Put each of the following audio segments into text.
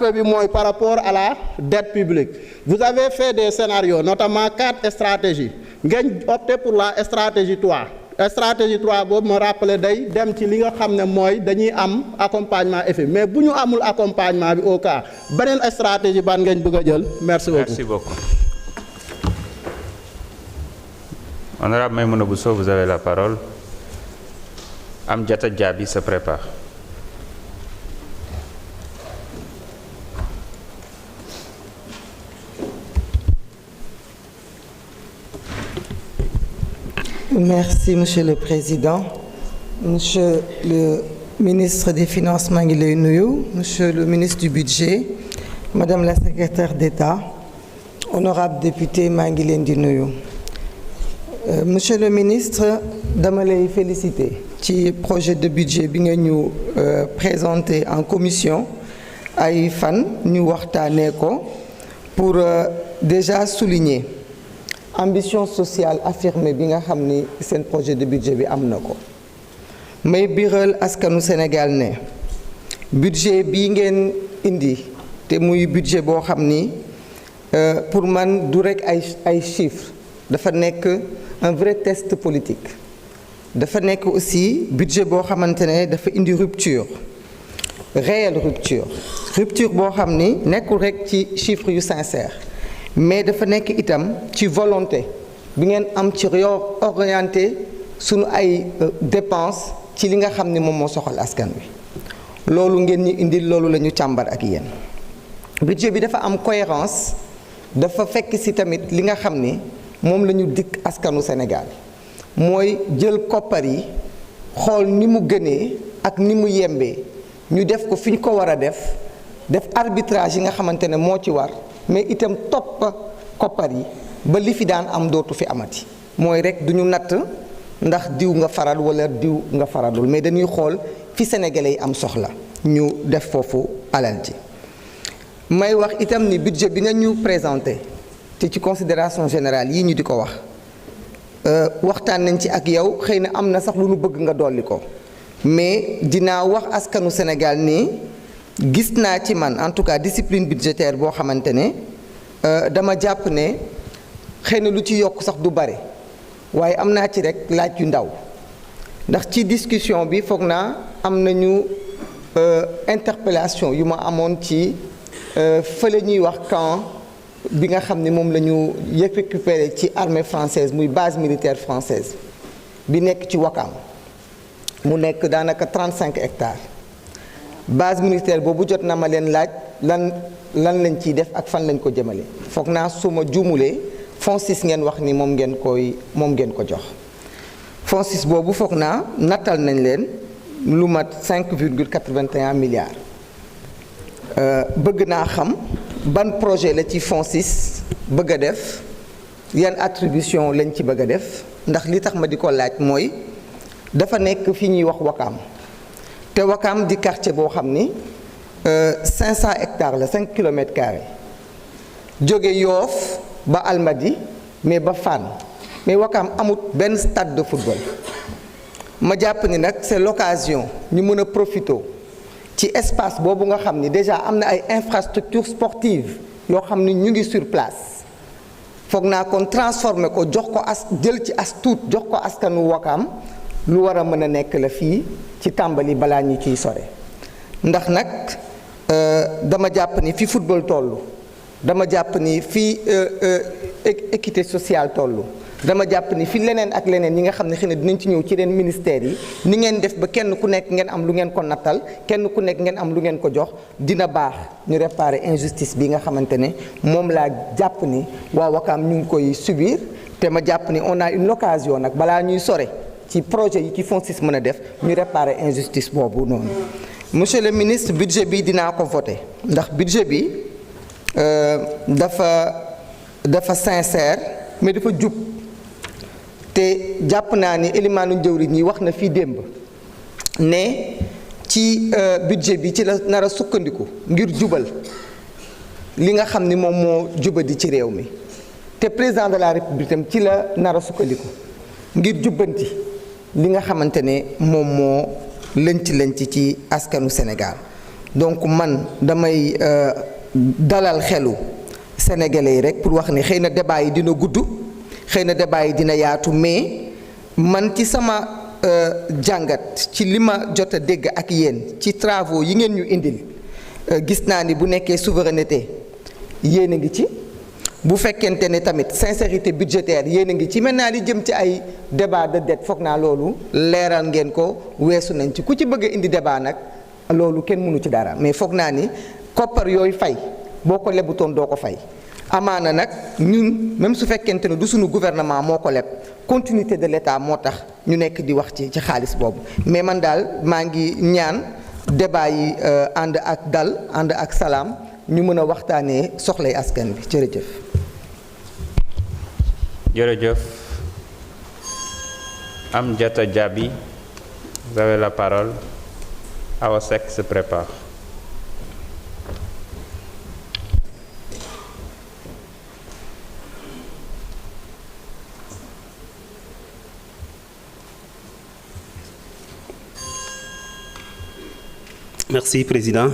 Par rapport à la dette publique, vous avez fait des scénarios, notamment 4 stratégies. Vous avez opté pour la stratégie 3. La stratégie 3, vous me rappelez dem ci li nga xamné moy dañuy am accompagnement effet. Mais si nous amul accompagnement bi au cas, benen stratégie ban ngeen bëgg jël. Merci beaucoup. Merci beaucoup. Honorable Maïmouna Bousso, vous avez la parole. Amdiata Diaby se prépare. Merci, Monsieur le Président. Monsieur le ministre des Finances, Manguilé Nouyou, Monsieur le ministre du Budget, Madame la secrétaire d'État, honorable député Manguilé Nouyou. Monsieur le ministre, dama lay féliciter ci projet de budget bi nga ñu présenté en commission ay fan ñu waxtaanee ko pour déjà souligner ambition sociale affirmée bi nga xam ni seen projet de budget bi am na ko may biral askanu Sénégal ne budget bii ngeen indi te muy budget boo xam ni pour man du rekk ay chiffres dafa nekk un vrai test politique dafa nekk aussi budget boo xamante ne dafa indi rupture réelle rupture boo xam ni nekkul rekk ci chiffres yu sincère mais dafa nekk itam ci volonté bi ngeen am ci orienté sunu ay dépenses ci li nga xam ni moom moo soxal askan wi loolu ngeen ñu indil loolu la ñu càmbar ak yéen budget bi dafa am cohérence dafa fekk ci tamit li nga xam ni moom la ñu dikk askanu Sénégal mooy jël koppar yi xool ni mu gënee ak ni mu yembee ñu def ko fi ñu ko war a def arbitrage yi nga xamante ne moo ci war mais itam topp koppar yi ba li fi daan am dootu fi amati mooy rek du ñu natt ndax diw nga faral wala diw nga faralul mais dañuy xool fi sénégalais yi am soxla ñu def foofu alal ji may wax itam ni budget bi nga ñu présenté te ci considération générale yi ñu di ko wax waxtaan nañ ci ak yow xëy na am na sax lu nu bëgg nga dolli ko mais dinaa wax askanu Sénégal ni gis naa ci man en tout cas discipline budgétaire boo xamante ne dama jàpp ne xëy na lu ci yokk sax du bare waaye am naa ci rek laaj yu ndaw ndax ci discussion bi foog naa am nañu interpellation yu ma amoon ci fële ñuy wax camp bi nga xam ne moom la ñu récupéré ci armée française muy base militaire française bi nekk ci Ouakam mu nekk daanaka 35 hectares base militaire boobu jot na ma leen laaj lan lañ ciy def ak fan lañ ko jëmale foog naa su ma juumulee FONSIS ngeen wax ni moom ngeen ko jox FONSIS boobu foog naa nattal nañ leen lu mat 5,81 milliards bëgg naa xam ban projet la ci FONSIS bëgg a def yan attribution lañ ci bëgg a def ndax li tax ma di ko laaj mooy dafa nekk fi ñuy wax Ouakam te Ouakam di quartier boo xam ni 500 hectares la 5 kilomètres carrés jóge Yoff ba Almadi mais ba Fann mais Ouakam amut benn stade de football ma jàpp ni nag c'est l'occasion ñu mën a profiter ci espace boobu nga xam ni déjà am na ay infrastructures sportives yoo xam ni ñu ngi sur place foog naa kon transformer ko jox ko jël ci as tuut jox ko askanu Ouakam lu war a mën a nekk la fii ci tàmbali balaa ñu ciy sore ndax nag dama jàpp ni fi football toll dama jàpp ni fi équité sociale toll dama jàpp ni fi leneen ak leneen yi nga xam ne xëy na dinañ ci ñëw ci leen ministères yi ni ngeen def ba kenn ku nekk ngeen am lu ngeen ko nattal kenn ku nekk ngeen am lu ngeen ko jox dina baax ñu réparer injustice bi nga xamante ne moom laa jàpp ni waa Ouakam ñu ngi koy subir te ma jàpp ni on a une occasion nag balaa ñuy sore ci projet yi ci FONSIS mën a def ñu réparer injustice boobu noonu. Monsieur le ministre budget bi dinaa ko voter ndax budget bi dafa sincère mais dafa jub te jàpp naa ni élimaanu njëwriñ ñi wax na fii démb ne ci budget bi ci la nar a sukkandiku ngir jubal li nga xam ni moom moo jubadi ci réew mi te président de la république tam ci la nar a sukkandiku ngir jubbanti li nga xamante ne moom moo lënc ci askanu Sénégal donc man damay dalal xelu sénégalais yi rek pour wax ni xëy na débat yi dina gudd xëy na débat yi dina yaatu mais man ci sama jàngat ci li ma jot a dégg ak yéen ci travaux yi ngeen ñu indil gis naa ni bu nekkee souveraineté yéen a ngi ci bu fekkente ne tamit sincérité budgétaire yéen a ngi ci maintenant li jëm ci ay débat de dette foog naa loolu leeral ngeen ko weesu nañ ci ku ci bëgg a indi débat nag loolu kenn mënu ci dara mais foog naa ni koppar yooyu fay boo ko lebutoon doo ko fay amaana nag ñun même su fekkente ne du suñu gouvernement moo ko leb continuité de l'État moo tax ñu nekk di wax ci xaalis boobu mais man daal maa ngi ñaan débat yi ànd ak dal ànd ak salaam ñu mën a waxtaanee soxlay askan bi jërëjëf. Jërëjëf. Amdiata Diaby, vous avez la parole. Awa Seck se prépare. Merci, Président.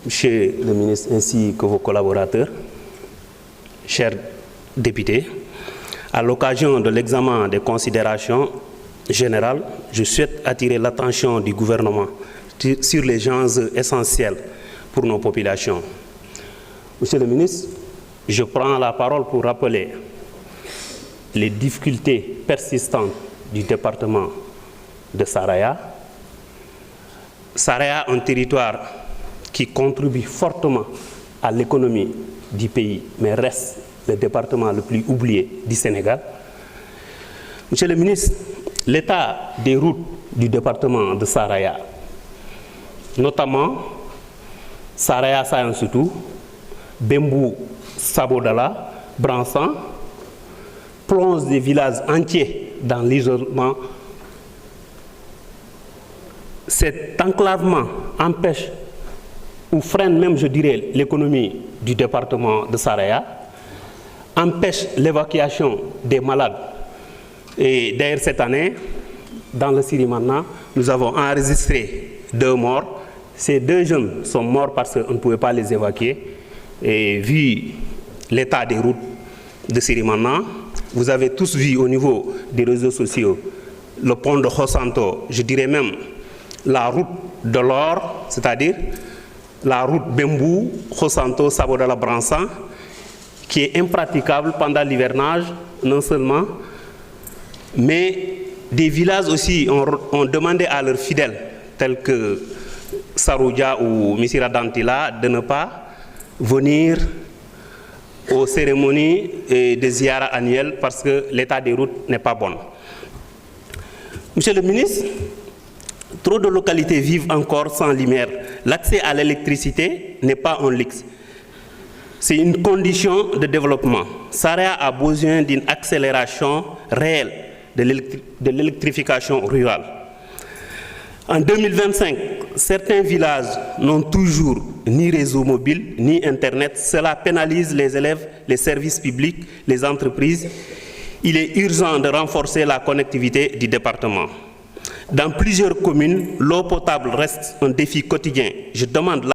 Monsieur le ministre ainsi que vos collaborateurs, chers députés, à l'occasion de l'examen des considérations générales, je souhaite attirer l'attention du gouvernement sur les enjeux essentiels pour nos populations. Monsieur le ministre, je prends la parole pour rappeler les difficultés persistantes du département de Saraya. Saraya, un territoire qui contribue fortement à l'économie du pays, mais reste le département le plus oublié du Sénégal. Monsieur le ministre, l'état des routes du département de Saraya, notamment Saraya Sayansoutou, Bembou Sabodala, Bransan, plonge des villages entiers dans l'isolement. Cet enclavement empêche ou freine même, je dirais, l'économie du département de Saraya, empêche l'évacuation des malades. Et d'ailleurs, cette année, dans le Sirimana, nous avons enregistré 2 morts. Ces 2 jeunes sont morts parce qu'on ne pouvait pas les évacuer. Et vu l'état des routes de Sirimana, vous avez tous vu au niveau des réseaux sociaux le pont de Khosanto, je dirais même la route de l'or, c'est-à-dire la route Bembou, Khosanto, Sabodala, Bransan, qui est impraticable pendant l'hivernage, non seulement, mais des villages aussi ont demandé à leurs fidèles, tels que Saroudia ou Missira Dantila, de ne pas venir aux cérémonies de Ziara annuelles parce que l'état des routes n'est pas bon. Monsieur le ministre, trop de localités vivent encore sans lumière. L'accès à l'électricité n'est pas un luxe. C'est une condition de développement. Saraya a besoin d'une accélération réelle de l'électrification rurale. En 2025, certains villages n'ont toujours ni réseau mobile, ni Internet. Cela pénalise les élèves, les services publics, les entreprises. Il est urgent de renforcer la connectivité du département. Dans plusieurs communes, l'eau potable reste un défi quotidien. Je demande